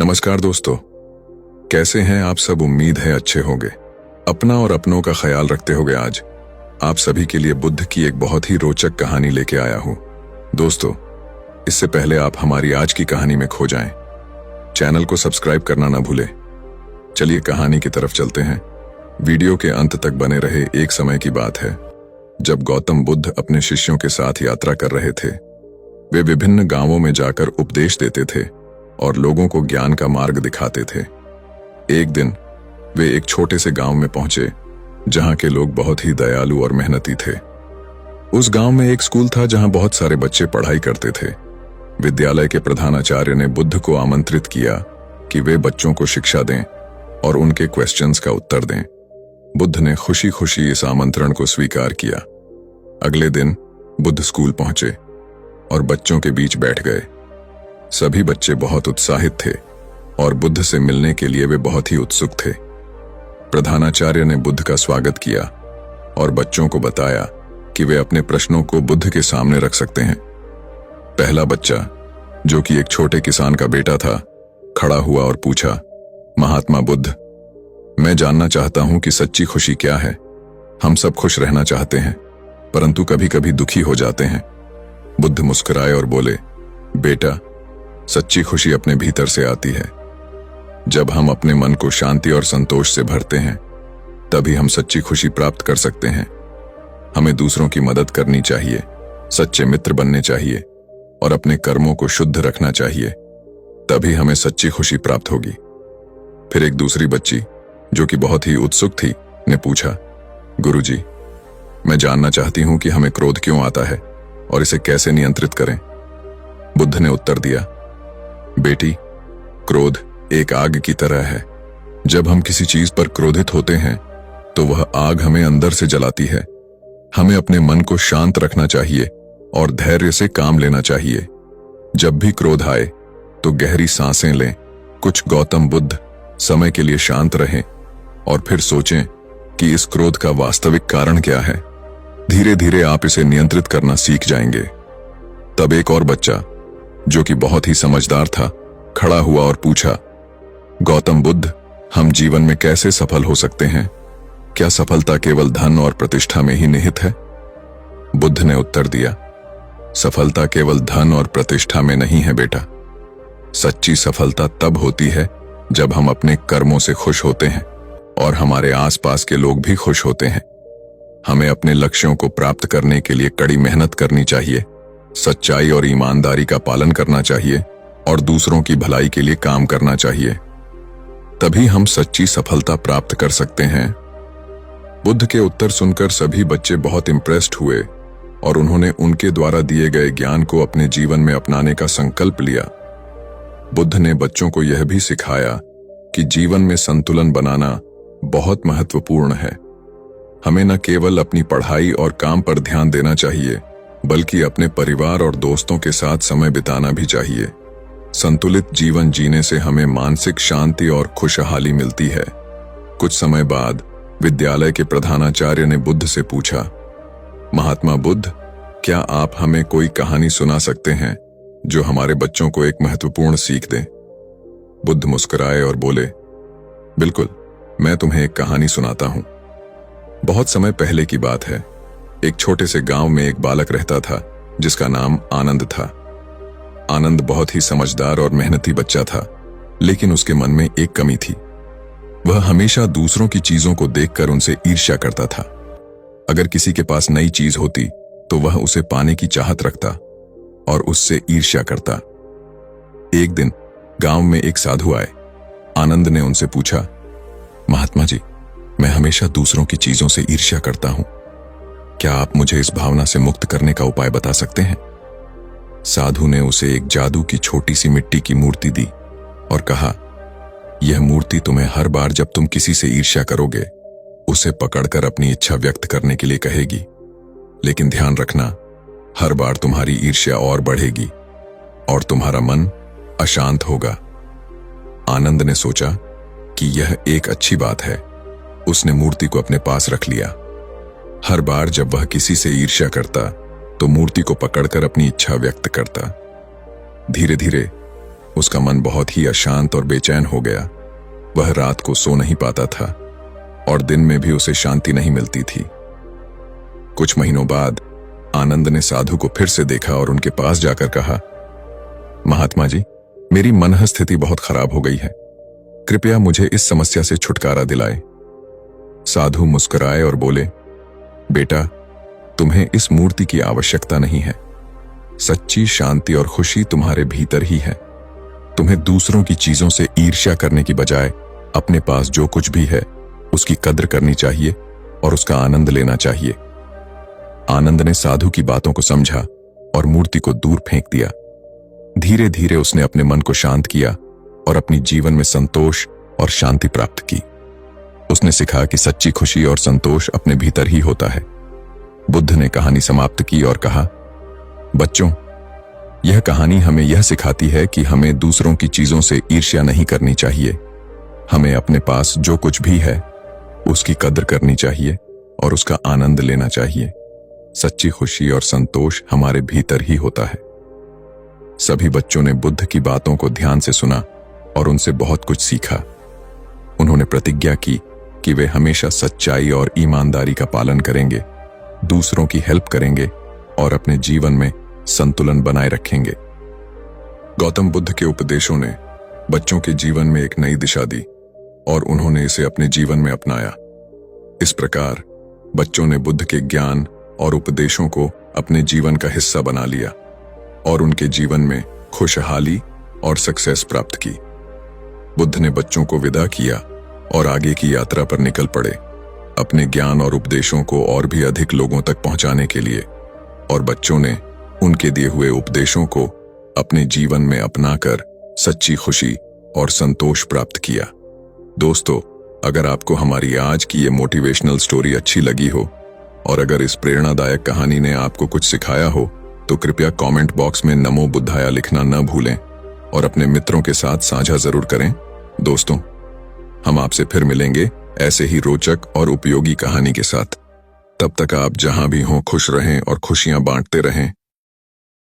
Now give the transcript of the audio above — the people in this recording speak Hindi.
नमस्कार दोस्तों, कैसे हैं आप सब। उम्मीद है अच्छे होंगे। अपना और अपनों का ख्याल रखते होंगे। आज आप सभी के लिए बुद्ध की एक बहुत ही रोचक कहानी लेके आया हूं। दोस्तों, इससे पहले आप हमारी आज की कहानी में खो जाएं, चैनल को सब्सक्राइब करना ना भूलें। चलिए कहानी की तरफ चलते हैं। वीडियो के अंत तक बने रहे। एक समय की बात है जब गौतम बुद्ध अपने शिष्यों के साथ यात्रा कर रहे थे। वे विभिन्न गांवों में जाकर उपदेश देते थे और लोगों को ज्ञान का मार्ग दिखाते थे। एक दिन वे एक छोटे से गांव में पहुंचे जहां के लोग बहुत ही दयालु और मेहनती थे। उस गांव में एक स्कूल था जहां बहुत सारे बच्चे पढ़ाई करते थे। विद्यालय के प्रधानाचार्य ने बुद्ध को आमंत्रित किया कि वे बच्चों को शिक्षा दें और उनके क्वेश्चंस का उत्तर दें। बुद्ध ने खुशी खुशी इस आमंत्रण को स्वीकार किया। अगले दिन बुद्ध स्कूल पहुंचे और बच्चों के बीच बैठ गए। सभी बच्चे बहुत उत्साहित थे और बुद्ध से मिलने के लिए वे बहुत ही उत्सुक थे। प्रधानाचार्य ने बुद्ध का स्वागत किया और बच्चों को बताया कि वे अपने प्रश्नों को बुद्ध के सामने रख सकते हैं। पहला बच्चा, जो कि एक छोटे किसान का बेटा था, खड़ा हुआ और पूछा, महात्मा बुद्ध, मैं जानना चाहता हूं कि सच्ची खुशी क्या है। हम सब खुश रहना चाहते हैं, परंतु कभी कभी दुखी हो जाते हैं। बुद्ध मुस्कुराए और बोले, बेटा, सच्ची खुशी अपने भीतर से आती है। जब हम अपने मन को शांति और संतोष से भरते हैं, तभी हम सच्ची खुशी प्राप्त कर सकते हैं। हमें दूसरों की मदद करनी चाहिए, सच्चे मित्र बनने चाहिए और अपने कर्मों को शुद्ध रखना चाहिए। तभी हमें सच्ची खुशी प्राप्त होगी। फिर एक दूसरी बच्ची, जो कि बहुत ही उत्सुक थी, ने पूछा, गुरुजी, मैं जानना चाहती हूं कि हमें क्रोध क्यों आता है और इसे कैसे नियंत्रित करें। बुद्ध ने उत्तर दिया, बेटी, क्रोध एक आग की तरह है। जब हम किसी चीज पर क्रोधित होते हैं तो वह आग हमें अंदर से जलाती है। हमें अपने मन को शांत रखना चाहिए और धैर्य से काम लेना चाहिए। जब भी क्रोध आए तो गहरी सांसें लें। कुछ गौतम बुद्ध समय के लिए शांत रहें और फिर सोचें कि इस क्रोध का वास्तविक कारण क्या है। धीरे धीरे आप इसे नियंत्रित करना सीख जाएंगे। तब एक और बच्चा, जो कि बहुत ही समझदार था, खड़ा हुआ और पूछा, गौतम बुद्ध, हम जीवन में कैसे सफल हो सकते हैं? क्या सफलता केवल धन और प्रतिष्ठा में ही निहित है? बुद्ध ने उत्तर दिया, सफलता केवल धन और प्रतिष्ठा में नहीं है बेटा। सच्ची सफलता तब होती है जब हम अपने कर्मों से खुश होते हैं और हमारे आसपास के लोग भी खुश होते हैं। हमें अपने लक्ष्यों को प्राप्त करने के लिए कड़ी मेहनत करनी चाहिए, सच्चाई और ईमानदारी का पालन करना चाहिए और दूसरों की भलाई के लिए काम करना चाहिए। तभी हम सच्ची सफलता प्राप्त कर सकते हैं। बुद्ध के उत्तर सुनकर सभी बच्चे बहुत इंप्रेस्ड हुए और उन्होंने उनके द्वारा दिए गए ज्ञान को अपने जीवन में अपनाने का संकल्प लिया। बुद्ध ने बच्चों को यह भी सिखाया कि जीवन में संतुलन बनाना बहुत महत्वपूर्ण है। हमें न केवल अपनी पढ़ाई और काम पर ध्यान देना चाहिए, बल्कि अपने परिवार और दोस्तों के साथ समय बिताना भी चाहिए। संतुलित जीवन जीने से हमें मानसिक शांति और खुशहाली मिलती है। कुछ समय बाद विद्यालय के प्रधानाचार्य ने बुद्ध से पूछा, महात्मा बुद्ध, क्या आप हमें कोई कहानी सुना सकते हैं जो हमारे बच्चों को एक महत्वपूर्ण सीख दे? बुद्ध मुस्कुराए और बोले, बिल्कुल, मैं तुम्हें एक कहानी सुनाता हूं। बहुत समय पहले की बात है। एक छोटे से गांव में एक बालक रहता था जिसका नाम आनंद था। आनंद बहुत ही समझदार और मेहनती बच्चा था, लेकिन उसके मन में एक कमी थी। वह हमेशा दूसरों की चीजों को देखकर उनसे ईर्ष्या करता था। अगर किसी के पास नई चीज होती तो वह उसे पाने की चाहत रखता और उससे ईर्ष्या करता। एक दिन गांव में एक साधु आए। आनंद ने उनसे पूछा, महात्मा जी, मैं हमेशा दूसरों की चीजों से ईर्ष्या करता हूं। क्या आप मुझे इस भावना से मुक्त करने का उपाय बता सकते हैं? साधु ने उसे एक जादू की छोटी सी मिट्टी की मूर्ति दी और कहा, यह मूर्ति तुम्हें हर बार जब तुम किसी से ईर्ष्या करोगे, उसे पकड़कर अपनी इच्छा व्यक्त करने के लिए कहेगी। लेकिन ध्यान रखना, हर बार तुम्हारी ईर्ष्या और बढ़ेगी और तुम्हारा मन अशांत होगा। आनंद ने सोचा कि यह एक अच्छी बात है। उसने मूर्ति को अपने पास रख लिया। हर बार जब वह किसी से ईर्ष्या करता तो मूर्ति को पकड़कर अपनी इच्छा व्यक्त करता। धीरे धीरे उसका मन बहुत ही अशांत और बेचैन हो गया। वह रात को सो नहीं पाता था और दिन में भी उसे शांति नहीं मिलती थी। कुछ महीनों बाद आनंद ने साधु को फिर से देखा और उनके पास जाकर कहा, महात्मा जी, मेरी मनः स्थिति बहुत खराब हो गई है, कृपया मुझे इस समस्या से छुटकारा दिलाए। साधु मुस्कुराए और बोले, बेटा, तुम्हें इस मूर्ति की आवश्यकता नहीं है। सच्ची शांति और खुशी तुम्हारे भीतर ही है। तुम्हें दूसरों की चीजों से ईर्ष्या करने की बजाय अपने पास जो कुछ भी है उसकी कद्र करनी चाहिए और उसका आनंद लेना चाहिए। आनंद ने साधु की बातों को समझा और मूर्ति को दूर फेंक दिया। धीरे धीरे उसने अपने मन को शांत किया और अपनी जीवन में संतोष और शांति प्राप्त की। उसने सीखा कि सच्ची खुशी और संतोष अपने भीतर ही होता है। बुद्ध ने कहानी समाप्त की और कहा, बच्चों, यह कहानी हमें यह सिखाती है कि हमें दूसरों की चीजों से ईर्ष्या नहीं करनी चाहिए। हमें अपने पास जो कुछ भी है उसकी कद्र करनी चाहिए और उसका आनंद लेना चाहिए। सच्ची खुशी और संतोष हमारे भीतर ही होता है। सभी बच्चों ने बुद्ध की बातों को ध्यान से सुना और उनसे बहुत कुछ सीखा। उन्होंने प्रतिज्ञा की कि वे हमेशा सच्चाई और ईमानदारी का पालन करेंगे, दूसरों की हेल्प करेंगे और अपने जीवन में संतुलन बनाए रखेंगे। गौतम बुद्ध के उपदेशों ने बच्चों के जीवन में एक नई दिशा दी और उन्होंने इसे अपने जीवन में अपनाया। इस प्रकार बच्चों ने बुद्ध के ज्ञान और उपदेशों को अपने जीवन का हिस्सा बना लिया और उनके जीवन में खुशहाली और सक्सेस प्राप्त की। बुद्ध ने बच्चों को विदा किया और आगे की यात्रा पर निकल पड़े, अपने ज्ञान और उपदेशों को और भी अधिक लोगों तक पहुंचाने के लिए। और बच्चों ने उनके दिए हुए उपदेशों को अपने जीवन में अपनाकर सच्ची खुशी और संतोष प्राप्त किया। दोस्तों, अगर आपको हमारी आज की ये मोटिवेशनल स्टोरी अच्छी लगी हो और अगर इस प्रेरणादायक कहानी ने आपको कुछ सिखाया हो तो कृपया कमेंट बॉक्स में नमो बुद्धाय लिखना न भूलें और अपने मित्रों के साथ साझा जरूर करें। दोस्तों, हम आपसे फिर मिलेंगे ऐसे ही रोचक और उपयोगी कहानी के साथ। तब तक आप जहां भी हों खुश रहें और खुशियां बांटते रहें।